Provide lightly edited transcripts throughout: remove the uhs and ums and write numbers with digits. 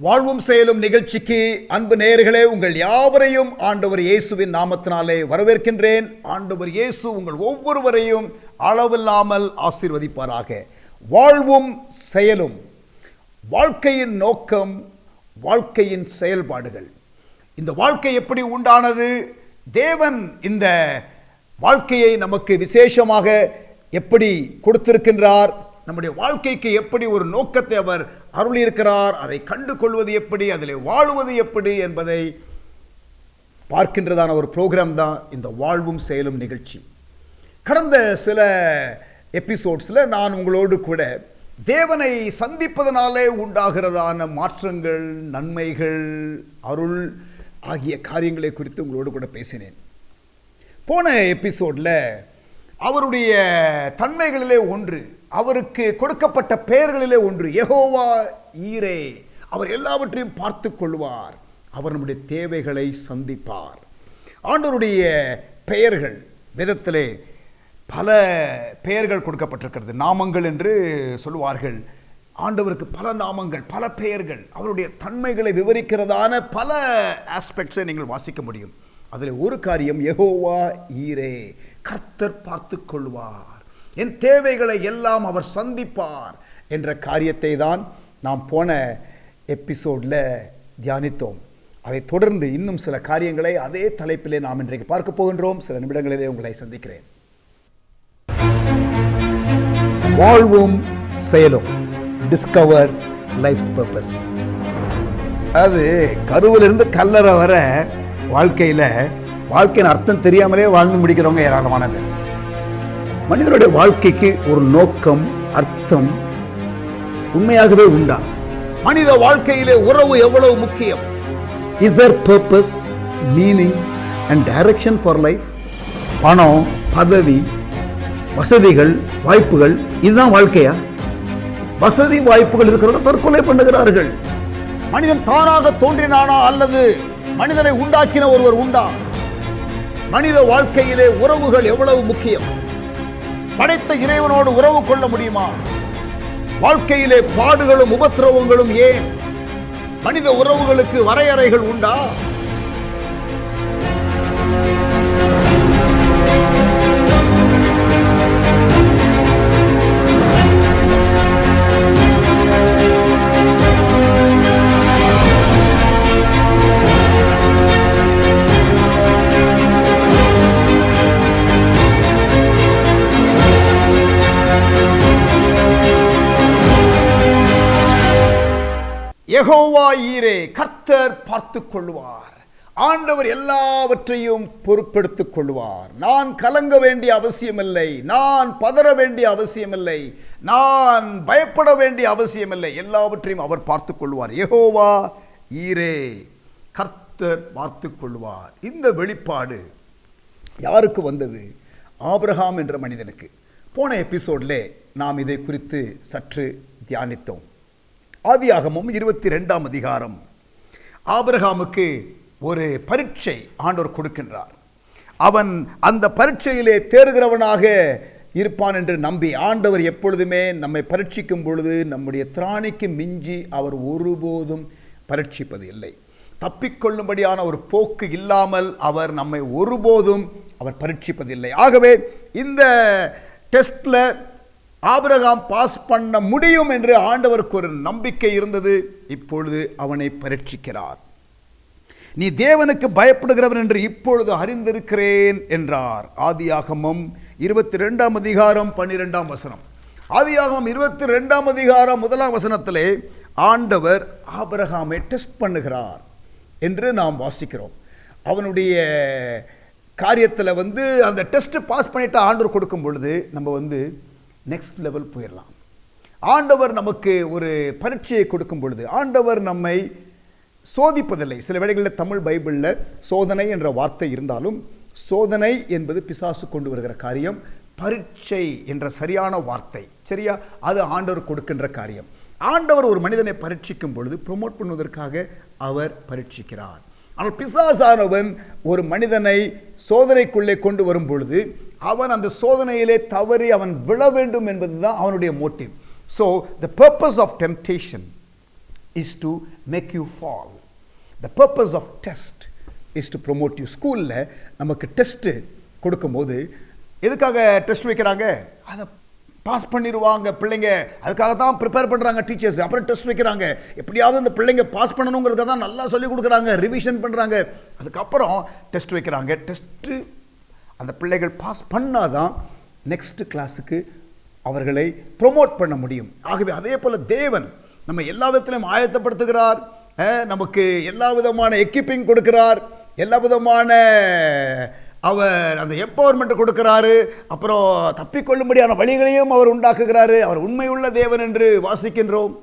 வாழ்வும் செயலும் நிகழ்ச்சிக்கு அன்பு நேயர்களே, உங்கள் யாவரையும் ஆண்டவர் இயேசுவின் நாமத்தினாலே வரவேற்கின்றேன். ஆண்டவர் இயேசு உங்கள் ஒவ்வொருவரையும் அளவில்லாமல் ஆசீர்வதிப்பாராக. வாழ்வும் செயலும், வாழ்க்கையின் நோக்கம், வாழ்க்கையின் செயல்பாடுகள். இந்த வாழ்க்கை எப்படி உண்டானது? தேவன் இந்த வாழ்க்கையை நமக்கு விசேஷமாக எப்படி கொடுத்திருக்கின்றார்? நம்முடைய வாழ்க்கைக்கு எப்படி ஒரு நோக்கத்தை அவர் அருளியிருக்கிறார்? அதை கண்டு கொள்வது எப்படி, அதில் வாழுவது எப்படி என்பதை பார்க்கின்றதான ஒரு ப்ரோக்ராம் தான் இந்த வாழ்வும் செயலும் நிகழ்ச்சி. கடந்த சில எபிசோட்ஸில் நான் உங்களோடு கூட தேவனை சந்திப்பதனாலே உண்டாகிறதான மாற்றங்கள், நன்மைகள், அருள் ஆகிய காரியங்களை குறித்து உங்களோடு கூட பேசினேன். போன எபிசோடில் அவருடைய தன்மைகளிலே ஒன்று, அவருக்கு கொடுக்கப்பட்ட பெயர்களிலே ஒன்று, யெகோவா ஈரே. அவர் எல்லாவற்றையும் பார்த்து கொள்வார், அவர் நம்முடைய தேவைகளை சந்திப்பார். ஆண்டவருடைய பெயர்கள் வேதத்திலே பல பெயர்கள் கொடுக்கப்பட்டிருக்கிறது. நாமங்கள் என்று சொல்லுவார்கள். ஆண்டவருக்கு பல நாமங்கள், பல பெயர்கள், அவருடைய தன்மைகளை விவரிக்கிறதான பல ஆஸ்பெக்ட்ஸை நீங்கள் வாசிக்க முடியும். அதில் ஒரு காரியம், யெகோவா ஈரே, கர்த்தர் பார்த்து கொள்வார், என் தேவைகளை எல்லாம் அவர் சந்திப்பார் என்ற காரியத்தை தான் நாம் போன எபிசோடில் தியானித்தோம். அதை தொடர்ந்து இன்னும் சில காரியங்களை அதே தலைப்பிலே நாம் இன்றைக்கு பார்க்க போகின்றோம். சில நிமிடங்களிலே உங்களை சந்திக்கிறேன். வாழ்வும் செயலும், டிஸ்கவர் லைஃப்ஸ் பர்பஸ். அது கருவிலிருந்து கல்லறை வர வாழ்க்கையின் அர்த்தம் தெரியாமலே வாழ்ந்து முடிக்கிறவங்க ஏராளமான பேர். மனிதனுடைய வாழ்க்கைக்கு ஒரு நோக்கம், அர்த்தம் உண்மையாகவே உண்டா? மனித வாழ்க்கையிலே உறவு எவ்வளவு முக்கியம்? Is there purpose, meaning and direction for life? பணம், பதவி, வசதிகள், வாய்ப்புகள், இதுதான் வாழ்க்கையா? வசதி வாய்ப்புகள் இருக்கிறவர்கள் தற்கொலை பண்ணுகிறார்கள். மனிதன் தானாக தோன்றினானா அல்லது மனிதனை உண்டாக்கின ஒருவர் உண்டா? மனித வாழ்க்கையிலே உறவுகள் எவ்வளவு முக்கியம்? படைத்த இறைவனோடு உறவு கொள்ள முடியுமா? வாழ்க்கையிலே பாடுகளும் உபத்திரவங்களும் ஏன்? மனித உறவுகளுக்கு வரையறைகள் உண்டா? யெகோவா ஈரே, கர்த்தர் பார்த்து கொள்வார். ஆண்டவர் எல்லாவற்றையும் பொறுப்பெடுத்துக் கொள்வார். நான் கலங்க வேண்டிய அவசியமில்லை, நான் பதற வேண்டிய அவசியமில்லை, நான் பயப்பட வேண்டிய அவசியமில்லை. எல்லாவற்றையும் அவர் பார்த்து கொள்வார். யெகோவா ஈரே, கர்த்தர் பார்த்து கொள்வார். இந்த வெளிப்பாடு யாருக்கு வந்தது? ஆபிரகாம் என்ற மனிதனுக்கு. போன எபிசோடிலே நாம் இதை குறித்து சற்று தியானித்தோம். ஆதியாகமம் 22ஆம் அதிகாரம். ஆபிரகாமுக்கு ஒரு பரீட்சை ஆண்டவர் கொடுக்கின்றார். அவன் அந்த பரீட்சையிலே தேறுகிறவனாக இருப்பான் என்று நம்பி, ஆண்டவர் எப்பொழுதுமே நம்மை பரீட்சிக்கும் பொழுது நம்முடைய திராணிக்கு மிஞ்சி அவர் ஒருபோதும் பரீட்சிப்பது இல்லை. தப்பிக்கொள்ளும்படியான ஒரு போக்கு இல்லாமல் அவர் நம்மை ஒருபோதும் அவர் பரீட்சிப்பதில்லை. ஆகவே இந்த டெஸ்ட்ல ஆபிரகாம் பாஸ் பண்ண முடியும் என்று ஆண்டவருக்கு ஒரு நம்பிக்கை இருந்தது. இப்பொழுது அவனை பரீட்சிக்கிறார். நீ தேவனுக்கு பயப்படுகிறவன் என்று இப்பொழுது அறிந்திருக்கிறேன் என்றார். ஆதியாகமம் 22ஆம் அதிகாரம் 12ஆம் வசனம். ஆதியாகமம் 22ஆம் அதிகாரம் 1ஆம் வசனத்திலே ஆண்டவர் ஆபிரகாமை டெஸ்ட் பண்ணுகிறார் என்று நாம் வாசிக்கிறோம். அவனுடைய காரியத்தில் அந்த டெஸ்ட் பாஸ் பண்ணிட்டு ஆண்டவர் கொடுக்கும் பொழுது நம்ம நெக்ஸ்ட் லெவல் போயிடலாம். ஆண்டவர் நமக்கு ஒரு பரீட்சையை கொடுக்கும் பொழுது ஆண்டவர் நம்மை சோதிப்பதில்லை. சில வேளைகளில் தமிழ் பைபிளில் சோதனை என்ற வார்த்தை இருந்தாலும், சோதனை என்பது பிசாசு கொண்டு வருகிற காரியம். பரீட்சை என்ற சரியான வார்த்தை, சரியா, அது ஆண்டவர் கொடுக்கின்ற காரியம். ஆண்டவர் ஒரு மனிதனை பரீட்சிக்கும் பொழுது ப்ரொமோட் பண்ணுவதற்காக அவர் பரீட்சிக்கிறார். ஆனால் பிசாசானவன் ஒரு மனிதனை சோதனைக்குள்ளே கொண்டு வரும் பொழுது அவன் அந்த சோதனையிலே தவறி அவன் விழ வேண்டும் என்பதுதான் அவனுடைய motive. So the purpose of temptation is to make you fall. The purpose of test is to promote you. ஸ்கூலில் நமக்கு டெஸ்ட்டு கொடுக்கும்போது எதுக்காக டெஸ்ட் வைக்கிறாங்க? அதை பாஸ் பண்ணிடுவாங்க பிள்ளைங்க, அதுக்காக தான் ப்ரிப்பேர் பண்ணுறாங்க டீச்சர்ஸ். அப்புறம் டெஸ்ட் வைக்கிறாங்க, எப்படியாவது அந்த பிள்ளைங்க பாஸ் பண்ணணுங்கிறதுக்காக தான் நல்லா சொல்லிக் கொடுக்குறாங்க, ரிவிஷன் பண்ணுறாங்க, அதுக்கப்புறம் டெஸ்ட் வைக்கிறாங்க. டெஸ்ட்டு அந்த பிள்ளைகள் பாஸ் பண்ணாதான் நெக்ஸ்ட் கிளாஸுக்கு அவர்களை ப்ரொமோட் பண்ண முடியும். ஆகவே அதே போல் தேவன் நம்ம எல்லா விதத்திலையும் ஆயத்தப்படுத்துகிறார், நமக்கு எல்லா விதமான எக்யூப்பிங் கொடுக்கிறார், எல்லா விதமான அவர் அந்த எம்பவர்மெண்ட் கொடுக்கிறாரு, அப்புறம் தப்பிக்கொள்ளும்படியான வழிகளையும் அவர் உண்டாக்குகிறாரு. அவர் உண்மையுள்ள தேவன் என்று வாசிக்கின்றோம்.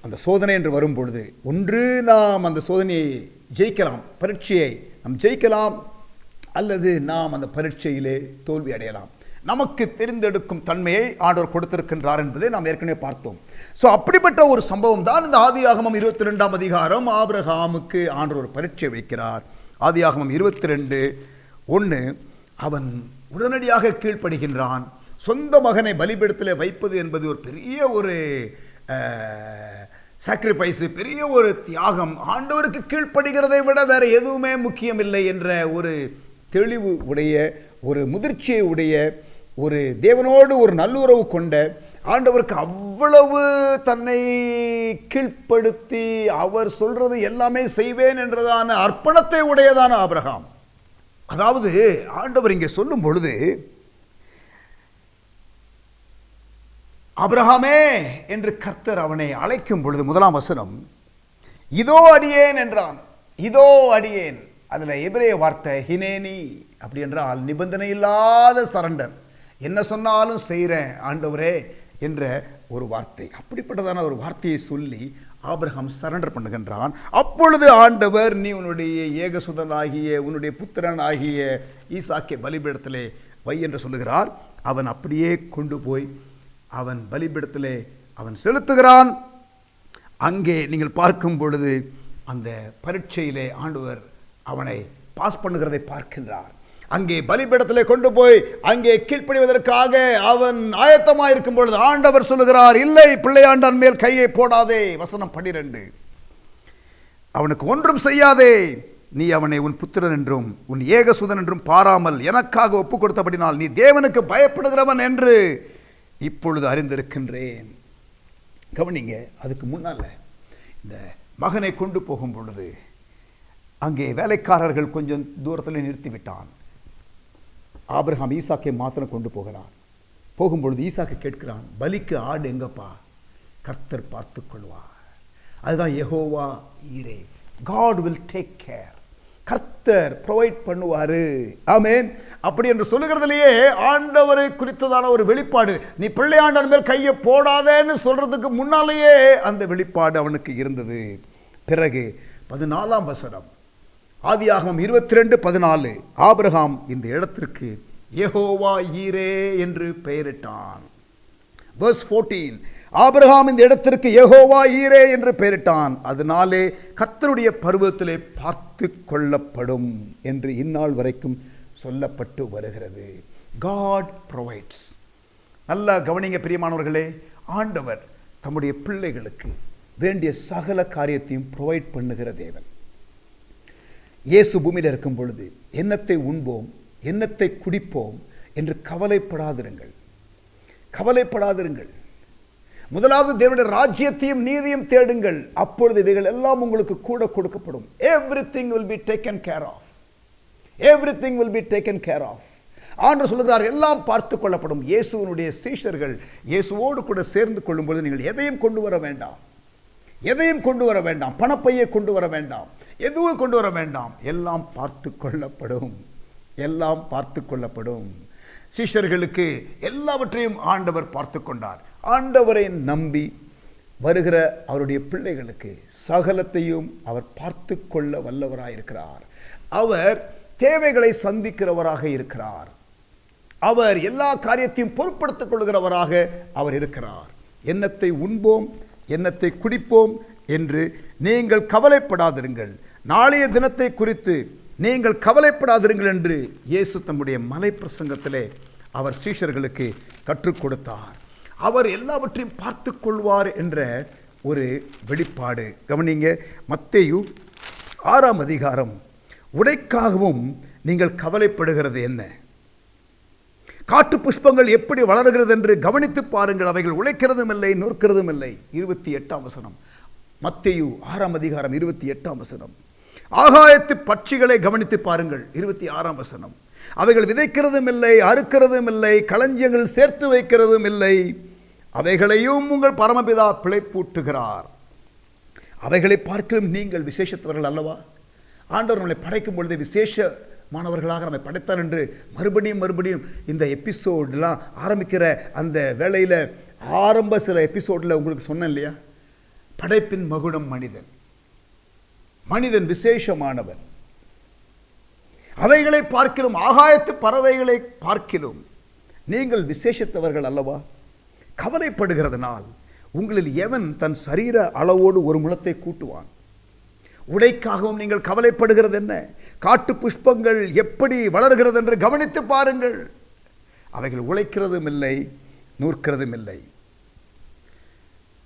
அந்த சோதனை என்று வரும் பொழுது ஒன்று நாம் அந்த சோதனையை ஜெயிக்கலாம், பரீட்சையை நாம் ஜெயிக்கலாம், அல்லது நாம் அந்த பரீட்சையிலே தோல்வி அடையலாம். நமக்கு தெரிந்தெடுக்கும் தன்மையை ஆண்டவர் கொடுத்திருக்கின்றார் என்பதை நாம் ஏற்கனவே பார்த்தோம். ஸோ அப்படிப்பட்ட ஒரு சம்பவம் தான் இந்த ஆதியாகமம் 22ஆம் அதிகாரம். ஆபிரகாமுக்கு ஆண்டவர் ஒரு பரீட்சை வைக்கிறார். ஆதியாகமம் 22:1 அவன் உடனடியாக கீழ்ப்படுகின்றான். சொந்த மகனை பலிபீடத்திலே வைப்பது என்பது ஒரு பெரிய ஒரு சாக்ரிஃபைஸ், பெரிய ஒரு தியாகம். ஆண்டவருக்கு கீழ்ப்படுகிறதை விட வேறு எதுவுமே முக்கியமில்லை என்ற ஒரு தெளிவு உடைய, ஒரு முதிர்ச்சியை உடைய, ஒரு தேவனோடு ஒரு நல்லுறவு கொண்ட, ஆண்டவருக்கு அவ்வளவு தன்னை கீழ்ப்படுத்தி அவர் சொல்றது எல்லாமே செய்வேன் என்றதான அர்ப்பணத்தை உடையதான ஆபிரகாம். அதாவது ஆண்டவர் இங்கே சொல்லும் பொழுது, ஆபிரகாமே என்று கர்த்தர் அவனை அழைக்கும் பொழுது 1ஆம் வசனம், இதோ அடியேன் என்றான். இதோ அடியேன், அதில் எபிரேய வார்த்தை ஹினேனி, அப்படி என்றால் நிபந்தனை இல்லாத சரண்டர். என்ன சொன்னாலும் செய்கிறேன் ஆண்டவரே என்ற ஒரு வார்த்தை. அப்படிப்பட்டதான ஒரு வார்த்தையை சொல்லி ஆபிரகாம் சரண்டர் பண்ணுகின்றான். அப்பொழுது ஆண்டவர், நீ உன்னுடைய ஏகசுதனாகிய உன்னுடைய புத்திரனாகிய ஈசாக்கை பலிபீடத்திலே வை என்று சொல்லுகிறார். அவன் அப்படியே கொண்டு போய் அவன் பலிபீடத்திலே அவன் செலுத்துகிறான். அங்கே நீங்கள் பார்க்கும் பொழுது அந்த பரீட்சையிலே ஆண்டவர் அவனை பாஸ் பண்ணுகிறதை பார்க்கின்றார். அங்கே பலிபீடத்திலே கொண்டு போய் அங்கே கீழ்ப்படிவதற்காக அவன் ஆயத்தமாக இருக்கும் பொழுது ஆண்டவர் சொல்லுகிறார், இல்லை, பிள்ளையாண்டான் மேல் கையை போடாதே. வசனம் 12, அவனுக்கு ஒன்றும் செய்யாதே, நீ அவனை உன் புத்திரன் என்றும் உன் ஏகசுதன் என்றும் பாராமல் எனக்காக ஒப்பு கொடுத்தபடினால் நீ தேவனுக்கு பயப்படுகிறவன் என்று இப்பொழுது அறிந்திருக்கின்றேன். கவனிங்க, அதுக்கு முன்னால் இந்த மகனை கொண்டு போகும் பொழுது அங்கே வேலைக்காரர்கள் கொஞ்சம் தூரத்தில் நிறுத்திவிட்டான். ஆபிரகாம் ஈசாக்கை மாத்திரம் கொண்டு போகிறான். போகும்பொழுது ஈசாக்கை கேட்கிறான், பலிக்கு ஆடு எங்கப்பா? கர்த்தர் பார்த்து கொள்வார். அதுதான் யெகோவா ஈரே, God will take care. கர்த்தர் ப்ரொவைட் பண்ணுவார். ஆமென். அப்படி என்று சொல்லுகிறதுலேயே ஆண்டவரை குறித்ததான ஒரு வெளிப்பாடு, நீ பிள்ளையாண்டன் மேல் கையை போடாதேன்னு சொல்றதுக்கு முன்னாலேயே அந்த வெளிப்பாடு அவனுக்கு இருந்தது. பிறகு 14ஆம் வசனம், ஆதியாகமம் 22:14, ஆபிரகாம் இந்த இடத்திற்கு யெகோவா ஈரே என்று பெயரிட்டான். verse 14, ஆபிரகாம் இந்த இடத்திற்கு யெகோவா ஈரே என்று பெயரிட்டான். அதனாலே கர்த்தருடைய பர்வதத்திலே பார்த்து கொள்ளப்படும் என்று இந்நாள் வரைக்கும் சொல்லப்பட்டு வருகிறது. God provides. நல்லா கவனிங்க பிரியமானவர்களே, ஆண்டவர் தம்முடைய பிள்ளைகளுக்கு வேண்டிய சகல காரியத்தையும் ப்ரொவைட் பண்ணுகிற தேவன். இயேசு பூமியில் இருக்கும் பொழுது என்னத்தை உண்போம், என்னத்தை குடிப்போம் என்று கவலைப்படாதிருங்கள், கவலைப்படாதிருங்கள். முதலாவது தேவனுடைய ராஜ்யத்தையும் நீதியும் தேடுங்கள், அப்பொழுது இவைகள் எல்லாம் உங்களுக்கு கூட கொடுக்கப்படும். Everything will be taken care of. Everything will be taken care of. ஆண்டவர் சொல்லுகிறார், எல்லாம் பார்த்து கொள்ளப்படும். இயேசுவினுடைய சீஷர்கள் இயேசுவோடு கூட சேர்ந்து கொள்ளும்போது நீங்கள் எதையும் கொண்டு வர வேண்டாம், எதையும் கொண்டு வர வேண்டாம், பணப்பையை கொண்டு வர வேண்டாம், எதுவும் கொண்டு வர வேண்டாம், எல்லாம் பார்த்து கொள்ளப்படும், எல்லாம் பார்த்து கொள்ளப்படும். சீஷர்களுக்கு எல்லாவற்றையும் ஆண்டவர் பார்த்து கொண்டார். ஆண்டவரை நம்பி வருகிற அவருடைய பிள்ளைகளுக்கு சகலத்தையும் அவர் பார்த்து கொள்ள வல்லவராயிருக்கிறார். அவர் தேவைகளை சந்திக்கிறவராக இருக்கிறார். அவர் எல்லா காரியத்தையும் பொறுப்படுத்திக் கொள்கிறவராக அவர் இருக்கிறார். என்னத்தை உண்போம், என்னத்தை குடிப்போம் என்று நீங்கள் கவலைப்படாதிருங்கள், நாளைய தினத்தை குறித்து நீங்கள் கவலைப்படாதிருங்கள் என்று இயேசு தம்முடைய மலை பிரசங்கத்திலே அவர் சீஷர்களுக்கு கற்றுக் கொடுத்தார். அவர் எல்லாவற்றையும் பார்த்து கொள்வார் என்ற ஒரு வெளிப்பாடு. கவனிங்க, மத்தேயு 6ஆம் அதிகாரம். உடைக்காகவும் நீங்கள் கவலைப்படுகிறது என்ன? காட்டு புஷ்பங்கள் எப்படி வளர்கிறது என்று கவனித்து பாருங்கள், அவைகள் உழைக்கிறதும் இல்லை, நூற்கிறதும் இல்லை. 28ஆம் வசனம், மத்தேயு 6ஆம் அதிகாரம் 28ஆம் வசனம். ஆகாயத்து பட்சிகளை கவனித்து பாருங்கள். 26ஆம் வசனம், அவைகள் விதைக்கிறதும் இல்லை, அறுக்கிறதும் இல்லை, களஞ்சியங்கள் சேர்த்து வைக்கிறதும் இல்லை, அவைகளையும் உங்கள் பரமபிதா பிழைப்பூட்டுகிறார். அவைகளை பார்க்கலும் நீங்கள் விசேஷத்தவர்கள் அல்லவா? ஆண்டவர் நம்மளை படைக்கும் பொழுது விசேஷமானவர்களாக நம்மை படைத்தார் என்று மறுபடியும் இந்த எபிசோடெலாம் ஆரம்பிக்கிற அந்த வேளையில் ஆரம்ப சில எபிசோடில் உங்களுக்கு சொன்னேன் இல்லையா? படைப்பின் மகுடம் மனிதன். மனிதன் விசேஷமானவன். அவைகளை பார்க்கிலும் ஆகாயத்து பறவைகளை பார்க்கிலும் நீங்கள் விசேஷத்தவர்கள் அல்லவா? கவலைப்படுகிறதுனால் உங்களில் எவன் தன் சரீர அளவோடு ஒரு முழத்தை கூட்டுவான்? உடைக்காகவும் நீங்கள் கவலைப்படுகிறது என்ன? காட்டு புஷ்பங்கள் எப்படி வளர்கிறது என்று கவனித்து பாருங்கள், அவைகள் உழைக்கிறதும் இல்லை, நூற்கிறதும் இல்லை.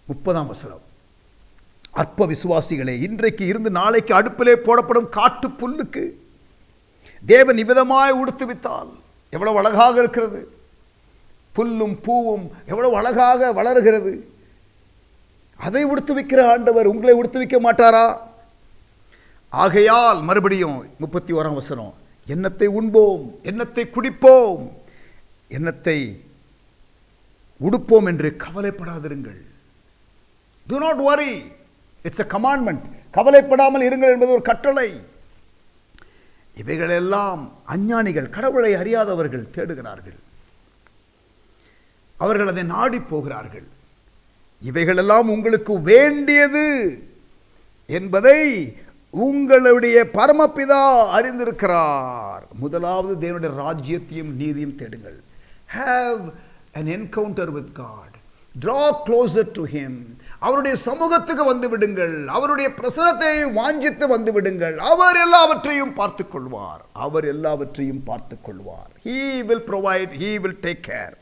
30ஆம் வசனம், அற்ப விசுவாசிகளே, இன்றைக்கு இருந்து நாளைக்கு அடுப்பிலே போடப்படும் காட்டு புல்லுக்கு தேவன் இவ்விதமாய் உடுத்துவித்தால் எவ்வளவு அழகாக இருக்கிறது. புல்லும் பூவும் எவ்வளவு அழகாக வளர்கிறது. அதை உடுத்துவிக்கிற ஆண்டவர் உங்களை உடுத்துவிக்க மாட்டாரா? ஆகையால் மறுபடியும் 31ஆம் வசனம், எண்ணத்தை உண்போம், எண்ணத்தை குடிப்போம், எண்ணத்தை உடுப்போம் என்று கவலைப்படாதிருங்கள். Do not worry. It's a commandment. கவலைப்படாமல் இருங்கள் என்பது ஒரு கட்டளை. இவைகளெல்லாம் அஞ்ஞானிகள், கடவுளை அறியாதவர்கள் தேடுகிறார்கள். அவர்கள் அதை நாடி போகிறார்கள். இவைகளெல்லாம் உங்களுக்கு வேண்டியது என்பதை உங்களுடைய பரமபிதா அறிந்திருக்கிறார். முதலாவது தேவனுடைய ராஜ்யத்தையும் நீதியும் தேடுங்கள். Have an encounter with God. Draw closer to him. அவருடைய சமூகத்துக்கு வந்து விடுங்கள். அவருடைய பிரசன்னத்தை வாஞ்சித்து வந்து விடுங்கள். அவர் எல்லாவற்றையும் பார்த்துக் கொள்வார். அவர் எல்லாவற்றையும் பார்த்துக் கொள்வார். He will provide. He will take care.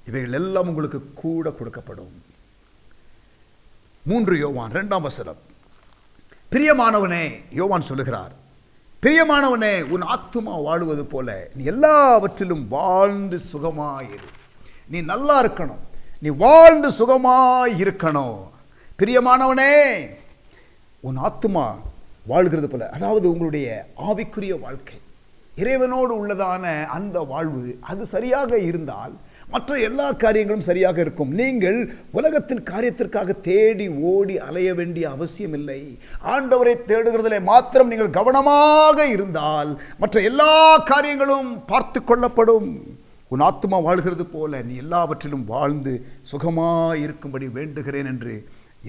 இவைகள் எல்லாம் உங்களுக்கு கூட கொடுக்கப்படும். 3 யோவான் 2ஆம் வசனம், பிரியமானவனே, யோவான் சொல்லுகிறார், பிரியமானவனே, உன் ஆத்துமா வாழுவது போல நீ எல்லாவற்றிலும் வாழ்ந்து சுகமாயிரு. நீ நல்லா இருக்கணும், நீ வாழ்ந்து சுகமாய் இருக்கணும். பிரியமானவனே, உன் ஆத்துமா வாழ்கிறது போல, அதாவது உங்களுடைய ஆவிக்குரிய வாழ்க்கை, இறைவனோடு உள்ளதான அந்த வாழ்வு, அது சரியாக இருந்தால் மற்ற எல்லா காரியங்களும் சரியாக இருக்கும். நீங்கள் உலகத்தின் காரியத்திற்காக தேடி ஓடி அலைய வேண்டிய அவசியம் இல்லை. ஆண்டவரை தேடுகிறதிலே மாத்திரம் நீங்கள் கவனமாக இருந்தால் மற்ற எல்லா காரியங்களும் பார்த்து கொள்ளப்படும். உன் ஆத்துமா வாழ்கிறது போல நீ எல்லாவற்றிலும் வாழ்ந்து சுகமாக இருக்கும்படி வேண்டுகிறேன் என்று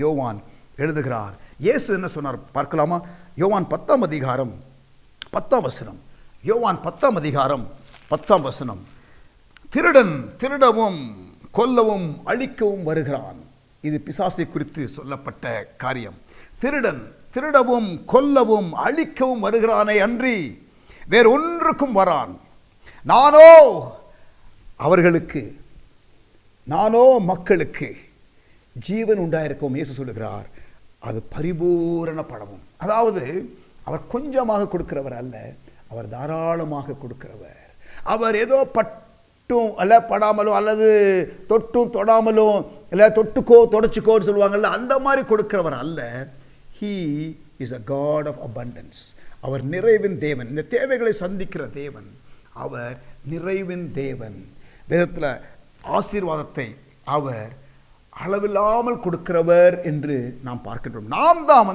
யோவான் எழுதுகிறார். இயேசு என்ன சொன்னார் பார்க்கலாமா? யோவான் 10ஆம் அதிகாரம் 10ஆம் வசனம். யோவான் 10ஆம் அதிகாரம் 10ஆம் வசனம், திருடன் திருடவும் கொல்லவும் அழிக்கவும் வருகிறான். இது பிசாசை குறித்து சொல்லப்பட்ட காரியம். திருடன் திருடவும் கொல்லவும் அழிக்கவும் வருகிறானே அன்றி வேறு ஒன்றுக்கும் வரான். நானோ மக்களுக்கு ஜீவன் உண்டாயிருக்கும். இயேசு சொல்லுகிறார், அது பரிபூரண பழமும். அதாவது அவர் கொஞ்சமாக கொடுக்கிறவர் அல்ல, அவர் தாராளமாக கொடுக்கிறவர். அவர் ஏதோ பட்டும் அல்ல படாமலோ அல்லது தொட்டும் தொடாமலும் இல்லை தொட்டுக்கோ தொடச்சிக்கோன்னு சொல்லுவாங்கல்ல, அந்த மாதிரி கொடுக்கிறவர் அல்ல. He is a God of abundance. அவர் நிறைவின் தேவன், இந்த தேவைகளை சந்திக்கிற தேவன். அவர் நிறைவின் தேவன். வேதத்தில் ஆசீர்வாதத்தை அவர் அளவில்லாமல் கொடுக்கிறவர் என்று நாம் பார்க்கின்றோம். நாம் தான்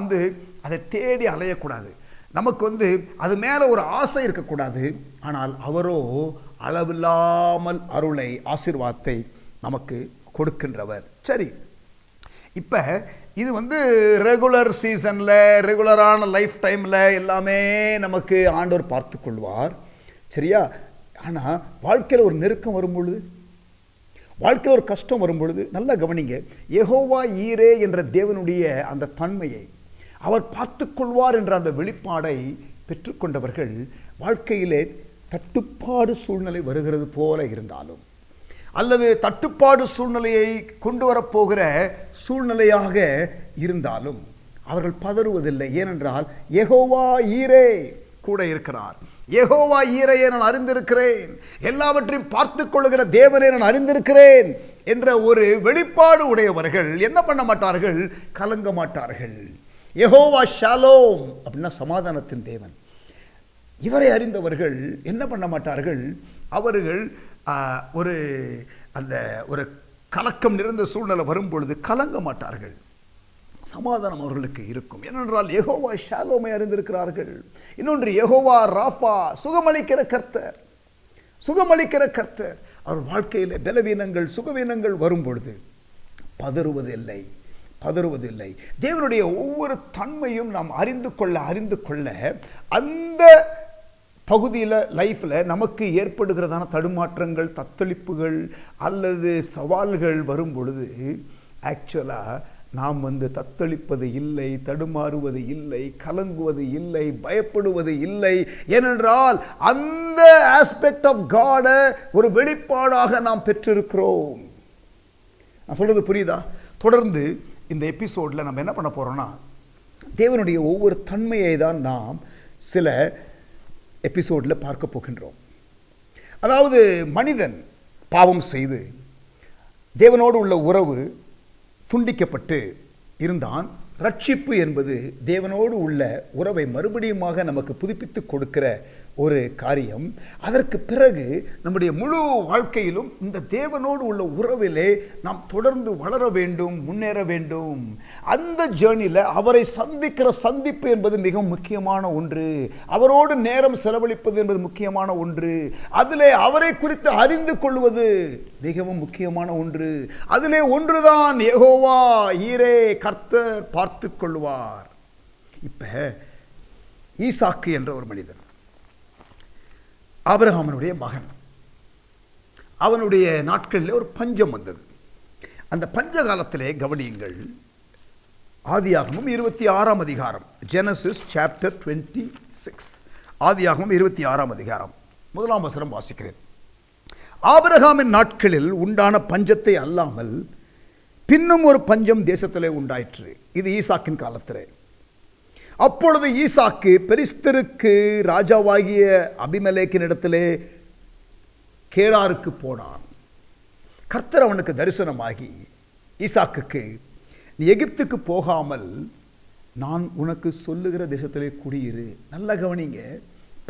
அதை தேடி அலையக்கூடாது. நமக்கு அது மேலே ஒரு ஆசை இருக்கக்கூடாது. ஆனால் அவரோ அளவில்லாமல் அருளை, ஆசீர்வாதத்தை நமக்கு கொடுக்கின்றவர். சரி, இப்போ இது ரெகுலர் சீசனில், ரெகுலரான லைஃப் டைமில் எல்லாமே நமக்கு ஆண்டவர் பார்த்து கொள்வார். சரியா? ஆனால் வாழ்க்கையில் ஒரு நெருக்கம் வரும்பொழுது, வாழ்க்கையில் ஒரு கஷ்டம் வரும்பொழுது நல்லா கவனிங்க. யெகோவா ஈரே என்ற தேவனுடைய அந்த தன்மையை, அவர் பார்த்து கொள்வார் என்ற அந்த வெளிப்பாடை பெற்றுக்கொண்டவர்கள் வாழ்க்கையிலே தட்டுப்பாடு சூழ்நிலை வருகிறது போல இருந்தாலும் அல்லது தட்டுப்பாடு சூழ்நிலையை கொண்டு வரப்போகிற சூழ்நிலையாக இருந்தாலும் அவர்கள் பதறுவதில்லை. ஏனென்றால் யெகோவா ஈரே கூட இருக்கிறார். யெகோவா ஈரையை நான் அறிந்திருக்கிறேன், எல்லாவற்றையும் பார்த்து கொள்ளுகிற தேவனை நான் அறிந்திருக்கிறேன் என்ற ஒரு வெளிப்பாடு உடையவர்கள் என்ன பண்ண மாட்டார்கள்? கலங்க மாட்டார்கள். யெகோவா ஷாலோம் அப்படின்னா சமாதானத்தின் தேவன். இவரை அறிந்தவர்கள் என்ன பண்ண மாட்டார்கள்? அவர்கள் ஒரு கலக்கம் நிறைந்த சூழ்நிலை வரும் பொழுது கலங்க மாட்டார்கள். சமாதானம் அவர்களுக்கு இருக்கும். ஏனென்றால் யெகோவா ஷாலோமை அறிந்திருக்கிறார்கள். இன்னொன்று யெகோவா ராஃபா, சுகமளிக்கிற கர்த்தர். சுகமளிக்கிற கர்த்தர். அவர் வாழ்க்கையில் பலவீனங்கள் சுகவீனங்கள் வரும் பொழுது பதறுவதில்லை, பதறுவதில்லை. தேவனுடைய ஒவ்வொரு தன்மையும் நாம் அறிந்து கொள்ள அந்த பகுதியில் லைஃப்பில் நமக்கு ஏற்படுகிறதான தடுமாற்றங்கள், தத்தளிப்புகள் அல்லது சவால்கள் வரும் பொழுது ஆக்சுவலாக நாம் தத்தளிப்பது இல்லை, தடுமாறுவது இல்லை, கலங்குவது இல்லை, பயப்படுவது இல்லை. ஏனென்றால் அந்த ஆஸ்பெக்ட் ஆஃப் காடை ஒரு வெளிப்பாடாக நாம் பெற்றிருக்கிறோம். நான் சொல்றது புரியுதா? தொடர்ந்து இந்த எபிசோடில் நம்ம என்ன பண்ண போறோம்னா, தேவனுடைய ஒவ்வொரு தன்மையை தான் நாம் சில எபிசோடில் பார்க்க போகின்றோம். அதாவது மனிதன் பாவம் செய்து தேவனோடு உள்ள உறவு துண்டிக்கப்பட்டு இருந்தான். ரட்சிப்பு என்பது தேவனோடு உள்ள உறவை மறுபடியுமாக நமக்கு புதுப்பித்து கொடுக்கிற ஒரு காரியம். அதற்கு பிறகு நம்முடைய முழு வாழ்க்கையிலும் இந்த தேவனோடு உள்ள உறவிலே நாம் தொடர்ந்து வளர வேண்டும், முன்னேற வேண்டும். அந்த ஜேர்னியில் அவரை சந்திக்கிற சந்திப்பு என்பது மிக முக்கியமான ஒன்று. அவரோடு நேரம் செலவழிப்பது என்பது முக்கியமான ஒன்று. அதிலே அவரை குறித்து அறிந்து கொள்வது மிகவும் முக்கியமான ஒன்று. அதிலே ஒன்றுதான் யெகோவா ஈரே, கர்த்தர் பார்த்து கொள்வார். இப்ப ஈசாக்கு என்ற ஒரு மனிதன், ஆபிரகாமினுடைய மகன், அவனுடைய நாட்களில் ஒரு பஞ்சம் வந்தது. அந்த பஞ்ச காலத்திலே கவனியுங்கள், ஆதியாகமம் 26ஆம் அதிகாரம், ஜெனசிஸ் சாப்டர் 26, ஆதியாகமம் 26ஆம் அதிகாரம் 1ஆம் வசனம் வாசிக்கிறேன். ஆபிரகாமின் நாட்களில் உண்டான பஞ்சத்தை அல்லாமல் பின்னும் ஒரு பஞ்சம் தேசத்திலே உண்டாயிற்று. இது ஈசாக்கின் காலத்திலே. அப்பொழுது ஈசாக்கு பெலிஸ்தருக்கு ராஜாவாகிய அபிமெலேக்கின் இடத்திலே கேராருக்கு போனான். கர்த்தர் அவனுக்கு தரிசனமாகி ஈசாக்குக்கு, நீ எகிப்துக்கு போகாமல் நான் உனக்கு சொல்லுகிற தேசத்திலே குடியிரு. நல்ல கவனிங்க,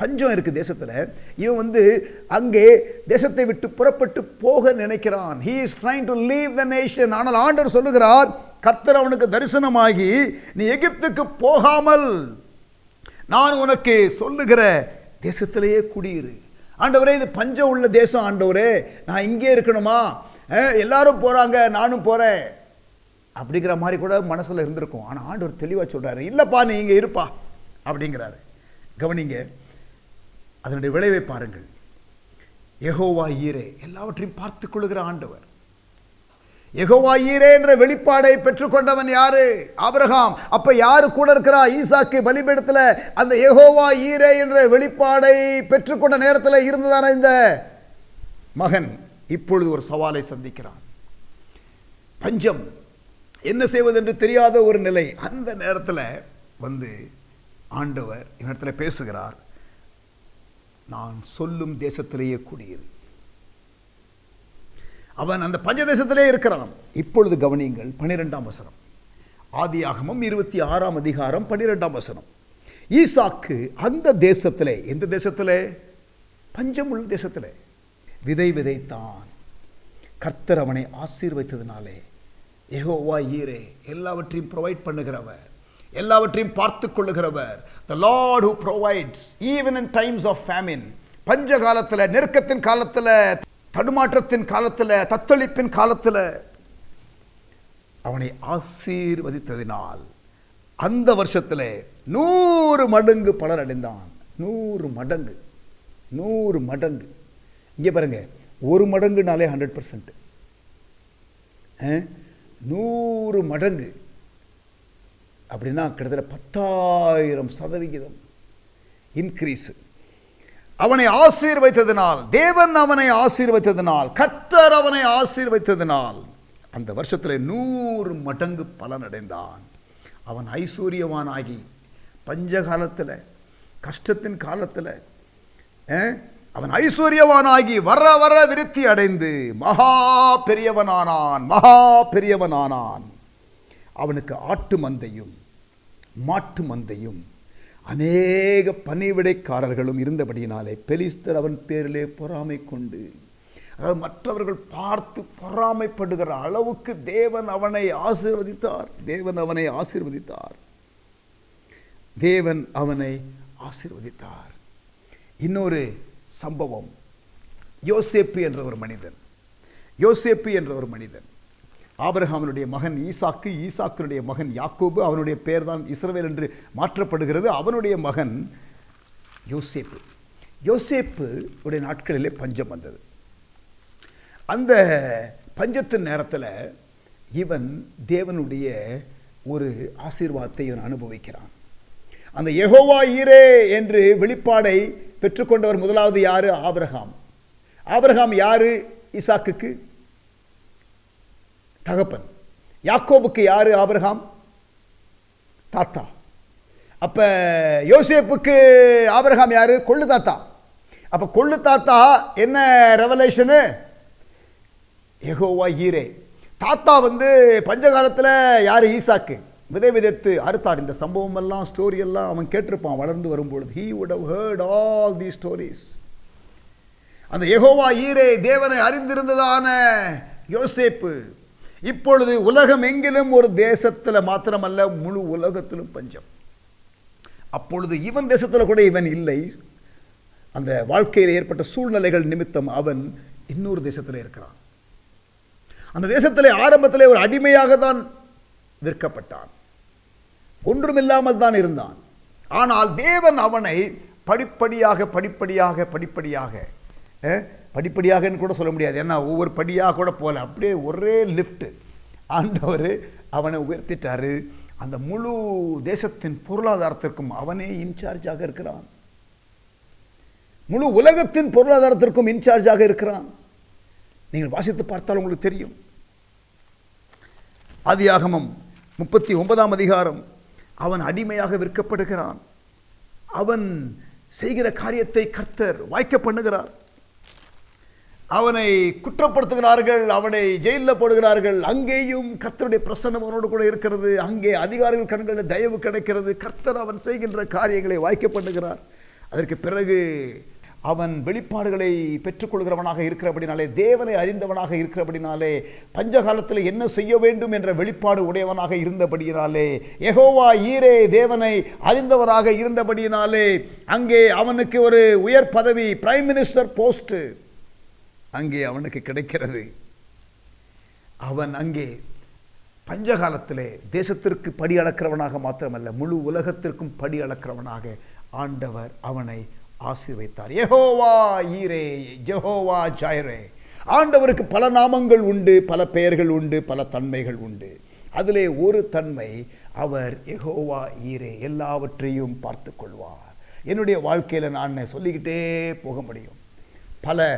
பஞ்சம் இருக்கு தேசத்தில். இவன் அங்கே தேசத்தை விட்டு புறப்பட்டு போக நினைக்கிறான். he is trying to leave the nation. ஆனால் ஆண்டவர் சொல்லுகிறார், கர்த்தர் அவனுக்கு தரிசனமாகி, நீ எகிப்துக்கு போகாமல் நான் உனக்கு சொல்லுகிற தேசத்திலேயே குடியிரு. ஆண்டவரே, இது பஞ்சம் உள்ள தேசம் ஆண்டவரே, நான் இங்கே இருக்கணுமா? எல்லாரும் போறாங்க, நானும் போறேன் அப்படிங்கிற மாதிரி கூட மனசுல இருந்திருக்கும். ஆனால் ஆண்டவர் தெளிவா சொல்றாரு, இல்லப்பா நீ இங்கே இருப்பா அப்படிங்கிறாரு. கவனிங்க, அதனுடைய விளைவை பாருங்கள். யெகோவா ஈரே, எல்லாவற்றையும் பார்த்து கொள்ளுகிற ஆண்டவர். யெகோவா ஈரே என்ற வெளிப்பாடை பெற்றுக்கொண்டவன் யாரு? ஆபிரகாம். அப்ப யாரு கூட இருக்கிறா? ஈசாக்கு பலிபீடத்தில் அந்த யெகோவா ஈரே என்ற வெளிப்பாடை பெற்றுக்கொண்ட நேரத்தில் இருந்ததான இந்த மகன் இப்பொழுது ஒரு சவாலை சந்திக்கிறான். பஞ்சம், என்ன செய்வது என்று தெரியாத ஒரு நிலை. அந்த நேரத்தில் ஆண்டவர் இவனிடத்தில் பேசுகிறார், நான் சொல்லும் தேசத்திலேயே குடியிரு. அவன் அந்த பஞ்ச தேசத்திலே இருக்கிறான். இப்பொழுது கவனியுங்கள் 12ஆம் வசனம், ஆதியாகமம் 26ஆம் அதிகாரம் 12ஆம் வசனம். ஈசாக்கு அந்த தேசத்திலே, எந்த தேசத்திலே? பஞ்சம் உள்ள தேசத்திலே விதை விதைத்தான். கர்த்தர் அவனை ஆசீர்வதித்ததினாலே, யெகோவா ஈரே, எல்லாவற்றையும் ப்ரொவைட் பண்ணுகிறவர், எல்லாவற்றையும் பார்த்து கொள்ளுகிறவர், the Lord who provides even in times of famine. பஞ்ச காலத்தில், நெருக்கத்தின் காலத்தில், தடுமாற்றத்தின் காலத்தில், தத்தளிப்பின் காலத்தில் அவனை ஆசீர்வதித்ததினால் அந்த வருஷத்தில் 100 மடங்கு பலர் அடைந்தான். 100 மடங்கு, 100 மடங்கு. இங்கே பாருங்க, 1 மடங்குனாலே 100%, 100 மடங்கு அப்படின்னா கிட்டத்தட்ட 10,000% இன்க்ரீஸ். அவனை ஆசீர்வதித்ததினால், தேவன் அவனை ஆசீர்வதித்ததினால், கர்த்தர் கர்த்தர் அவனை ஆசீர்வதித்ததினால் அந்த வருஷத்தில் 100 மடங்கு பலனடைந்தான். அவன் ஐஸ்வர்யவானாகி பஞ்சகாலத்தில், கஷ்டத்தின் காலத்தில் அவன் ஐஸ்வர்யவானாகி வர வர விருத்தி அடைந்து மகா பெரியவனானான். அவனுக்கு ஆட்டு மந்தையும் மாட்டு மந்தையும் அநேக பணிவிடைக்காரர்களும் இருந்தபடியினாலே பெலிஸ்தர் அவன் பேரிலே பொறாமை கொண்டு, அதாவது மற்றவர்கள் பார்த்து பொறாமைப்படுகிற அளவுக்கு தேவன் அவனை ஆசீர்வதித்தார். இன்னொரு சம்பவம், யோசேப்பு என்ற ஒரு மனிதன் ஆபிரகாமினுடைய மகன் ஈசாக்கினுடைய மகன் யாக்கோபு, அவனுடைய பெயர் தான் இஸ்ரவேல் என்று மாற்றப்படுகிறது. அவனுடைய மகன் யோசேப்பு உடைய நாட்களிலே பஞ்சம் வந்தது. அந்த பஞ்சத்தின் நேரத்தில் இவன் தேவனுடைய ஒரு ஆசீர்வாதத்தை இவன் அனுபவிக்கிறான். அந்த யெகோவா ஈரே என்று வெளிப்பாடை பெற்றுக்கொண்டவர் முதலாவது யாரு? ஆபிரகாம் யாரு? ஈசாக்குக்கு தகப்பன். யாக்கோபுக்கு யாரு? ஆபிரகாம் தாத்தா. அப்ப யோசேப்புக்கு ஆபிரகாம் யாரு? கொள்ளு தாத்தா. அப்ப கொள்ளு தாத்தா என்ன ரெவலேஷனு? யெகோவா ஈரே. தாத்தா பஞ்சகாலத்தில் யாரு? ஈசாக்கு விதை விதைத்து அறுத்தார். இந்த சம்பவம் எல்லாம், ஸ்டோரி எல்லாம் அவன் கேட்டிருப்பான் வளர்ந்து வரும்பொழுது. he would have heard all these stories. அந்த யெகோவா ஈரே தேவனை அறிந்திருந்ததான யோசேப்பு இப்பொழுது உலகம் எங்கிலும், ஒரு தேசத்தில் மாத்திரமல்ல முழு உலகத்திலும் பஞ்சம். அப்பொழுது இவன் தேசத்தில் கூட இவன் இல்லை. அந்த வாழ்க்கையில் ஏற்பட்ட சூழ்நிலைகள் நிமித்தம் அவன் இன்னொரு தேசத்தில் இருக்கிறான். அந்த தேசத்திலே ஆரம்பத்திலே ஒரு அடிமையாக தான் விற்கப்பட்டான், ஒன்றுமில்லாமல் தான் இருந்தான். ஆனால் தேவன் அவனை படிப்படியாக கூட சொல்ல முடியாது, ஏன்னா ஒவ்வொரு படியாக கூட போல, அப்படியே ஒரே லிஃப்ட். ஆண்டவர் அவனை உயர்த்திட்டாரு. அந்த முழு தேசத்தின் பொருளாதாரத்திற்கும் அவனே இன்சார்ஜாக இருக்கிறான். முழு உலகத்தின் பொருளாதாரத்திற்கும் இன்சார்ஜாக இருக்கிறான். நீங்கள் வாசித்து பார்த்தால் உங்களுக்கு தெரியும். ஆதியாகமம் 39ஆம் அதிகாரம். அவன் அடிமையாக விற்கப்படுகிறான். அவன் செய்கிற காரியத்தை கர்த்தர் வாய்க்க பண்ணுகிறார். அவனை குற்றப்படுத்துகிறார்கள், அவனை ஜெயிலில் போடுகிறார்கள். அங்கேயும் கர்த்தருடைய பிரசன்னம் அவனோடு கூட இருக்கிறது. அங்கே அதிகாரிகள் கண்களில் தயவு கிடைக்கிறது. கர்த்தர் அவன் செய்கின்ற காரியங்களை வாய்க்க பண்ணுகிறார். அதற்கு பிறகு அவன் வெளிப்பாடுகளை பெற்றுக்கொள்கிறவனாக இருக்கிறபடினாலே, தேவனை அறிந்தவனாக இருக்கிறபடினாலே, பஞ்சகாலத்தில் என்ன செய்ய வேண்டும் என்ற வெளிப்பாடு உடையவனாக இருந்தபடியினாலே, யெகோவா ஈரே தேவனை அறிந்தவராக இருந்தபடியினாலே, அங்கே அவனுக்கு ஒரு உயர் பதவி, பிரைம் மினிஸ்டர் போஸ்ட் அங்கே அவனுக்கு கிடைக்கிறது. அவன் அங்கே பஞ்சகாலத்திலே தேசத்திற்கு படி அளக்கிறவனாக மாத்திரமல்ல, முழு உலகத்திற்கும் படி அளக்கிறவனாக ஆண்டவர் அவனை ஆசீர்வதித்தார். யெகோவா ஈரே, யெகோவா ஜைரே. ஆண்டவருக்கு பல நாமங்கள் உண்டு, பல பெயர்கள் உண்டு, பல தன்மைகள் உண்டு. அதிலே ஒரு தன்மை, அவர் யெகோவா ஈரே, எல்லாவற்றையும் பார்த்து கொள்வார். என்னுடைய வாழ்க்கையில் நான் சொல்லிக்கிட்டே போக முடியும். பல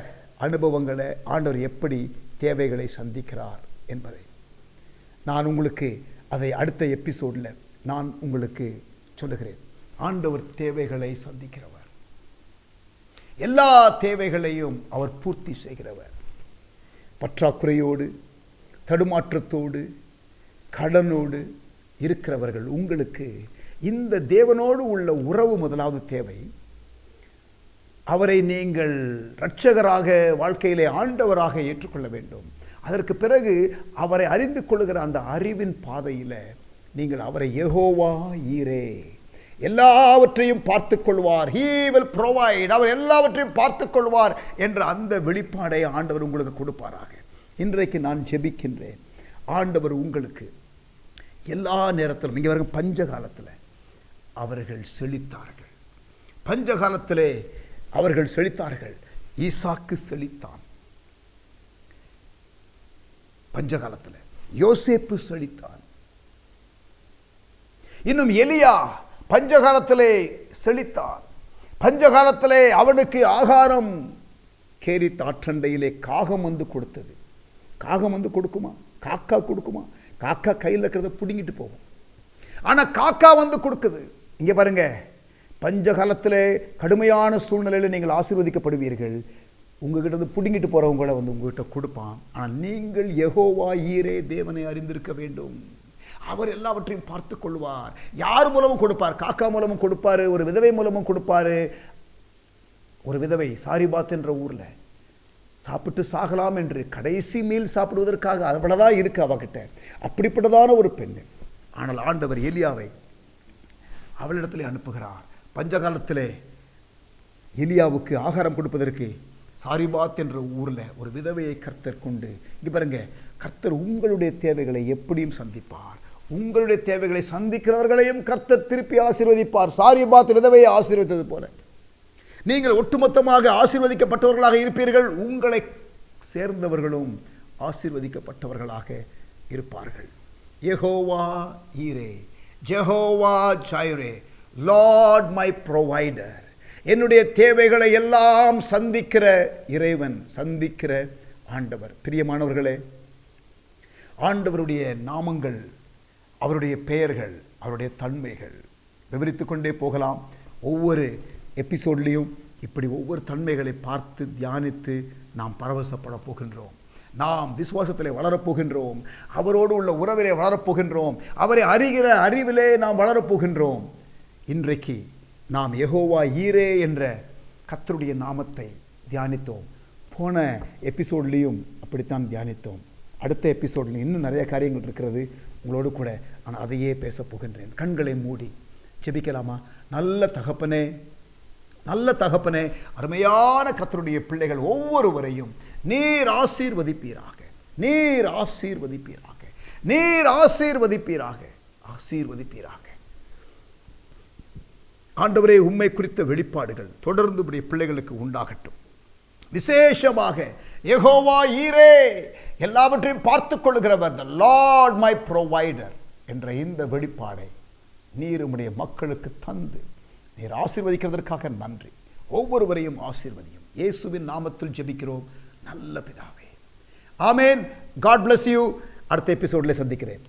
அனுபவங்களை ஆண்டவர் எப்படி தேவைகளை சந்திக்கிறார் என்பதை நான் உங்களுக்கு அதை அடுத்த எபிசோடில் நான் உங்களுக்கு சொல்லுகிறேன். ஆண்டவர் தேவைகளை சந்திக்கிறவர், எல்லா தேவைகளையும் அவர் பூர்த்தி செய்கிறவர். பற்றாக்குறையோடு, தடுமாற்றத்தோடு, கடனோடு இருக்கிறவர்கள், உங்களுக்கு இந்த தேவனோடு உள்ள உறவு முதலாவது தேவை. அவரை நீங்கள் இரட்சகராக, வாழ்க்கையிலே ஆண்டவராக ஏற்றுக்கொள்ள வேண்டும். அதற்கு பிறகு அவரை அறிந்து கொள்ளுகிற அந்த அறிவின் பாதையில் நீங்கள் அவரை யெகோவா ஈரே, எல்லாவற்றையும் பார்த்து கொள்வார், he will provide, அவர் எல்லாவற்றையும் பார்த்து கொள்வார் என்ற அந்த வெளிப்பாடை ஆண்டவர் உங்களுக்கு கொடுப்பாராக. இன்றைக்கு நான் ஜெபிக்கின்றேன், ஆண்டவர் உங்களுக்கு எல்லா நேரத்திலும், இங்கே வரைக்கும் பஞ்சகாலத்தில் அவர்கள் செழித்தார்கள். பஞ்சகாலத்திலே அவர்கள் செழித்தார்கள். ஈசாக்கு செழித்தான் பஞ்சகாலத்தில், யோசேப்பு செழித்தான். இன்னும் எலியா பஞ்சகாலத்திலே செழித்தான். பஞ்சகாலத்திலே அவனுக்கு ஆகாரம் கேரித் ஆற்றண்டையிலே காகம் வந்து கொடுத்தது. காகம் வந்து கொடுக்குமா? காக்கா கொடுக்குமா? காக்கா கையில் இருக்கிறத பிடுங்கிட்டு போகும். ஆனால் காக்கா வந்து கொடுக்குது. இங்கே பாருங்க, பஞ்சகாலத்தில் கடுமையான சூழ்நிலையில் நீங்கள் ஆசீர்வதிக்கப்படுவீர்கள். உங்ககிட்ட வந்து பிடுங்கிட்டு போகிறவங்கள வந்து உங்ககிட்ட கொடுப்பான். ஆனால் நீங்கள் யெகோவா ஈரே தேவனை அறிந்திருக்க வேண்டும். அவர் எல்லாவற்றையும் பார்த்து கொள்வார். யார் மூலமும் கொடுப்பார்? காக்கா மூலமும் கொடுப்பார், ஒரு விதவை மூலமும் கொடுப்பார். ஒரு விதவை சாரிபாத் என்ற ஊரில் சாப்பிட்டு சாகலாம் என்று கடைசி மீல் சாப்பிடுவதற்காக அவ்வளவுதான் இருக்கு அவகிட்ட. அப்படிப்பட்டதான ஒரு பெண். ஆனால் ஆண்டவர் எலியாவை அவளிடத்திலே அனுப்புகிறார். பஞ்சகாலத்திலே எலியாவுக்கு ஆகாரம் கொடுப்பதற்கு சாரிபாத் என்ற ஊரில் ஒரு விதவையை கர்த்தர் கொண்டு, இங்கே பாருங்க, கர்த்தர் உங்களுடைய தேவைகளை எப்படியும் சந்திப்பார். உங்களுடைய தேவைகளை சந்திக்கிறவர்களையும் கர்த்தர் திருப்பி ஆசீர்வதிப்பார். சாரிபாத் விதவையை ஆசீர்வதித்தது போல நீங்கள் ஒட்டுமொத்தமாக ஆசீர்வதிக்கப்பட்டவர்களாக இருப்பீர்கள். உங்களை சேர்ந்தவர்களும் ஆசீர்வதிக்கப்பட்டவர்களாக இருப்பார்கள். யெகோவா ஈரே, ஜெகோவா ஜைரே, லார்ட் மை ப்ரொவைடர். என்னுடைய தேவைகளை எல்லாம் சந்திக்கிற இறைவன், சந்திக்கிற ஆண்டவர். பிரியமானவர்களே, ஆண்டவருடைய நாமங்கள், அவருடைய பெயர்கள், அவருடைய தன்மைகள் விவரித்து கொண்டே போகலாம். ஒவ்வொரு எபிசோட்லேயும் இப்படி ஒவ்வொரு தன்மைகளை பார்த்து தியானித்து நாம் பரவசப்பட போகின்றோம். நாம் விசுவாசத்திலே வளரப்போகின்றோம். அவரோடு உள்ள உறவிலே வளரப்போகின்றோம். அவரை அறிகிற அறிவிலே நாம் வளரப்போகின்றோம். இன்றைக்கு நாம் யெகோவா ஈரே என்ற கர்த்தருடைய நாமத்தை தியானித்தோம். போன எபிசோட்லேயும் அப்படித்தான் தியானித்தோம். அடுத்த எபிசோடில் இன்னும் நிறைய காரியங்கள் இருக்கிறது உங்களோடு கூட. ஆனால் அதையே பேச போகின்றேன். கண்களை மூடி ஜெபிக்கலாமா? நல்ல தகப்பனே, நல்ல தகப்பனே, அருமையான கர்த்தருடைய பிள்ளைகள் ஒவ்வொருவரையும் நீர் ஆசீர்வதிப்பீராக, நீர் ஆசீர்வதிப்பீராக, நீர் ஆசீர்வதிப்பீராக, ஆசீர்வதிப்பீராக. ஆண்டவரே, உம்மை குறித்த வெளிப்பாடுகள் தொடர்ந்து உடைய பிள்ளைகளுக்கு உண்டாகட்டும். விசேஷமாக யெகோவா ஈரே, எல்லாவற்றையும் பார்த்து கொள்கிறவர், தி லார்ட் மை ப்ரொவைடர் என்ற இந்த வெளிப்பாடை நீர் உம்முடைய மக்களுக்கு தந்து நீர் ஆசீர்வதிக்கிறதற்காக நன்றி. ஒவ்வொருவரையும் ஆசீர்வதியும். இயேசுவின் நாமத்தில் ஜெபிக்கிறோம் நல்ல பிதாவே, ஆமேன். God bless you. அடுத்த எபிசோடில் சந்திக்கிறேன்.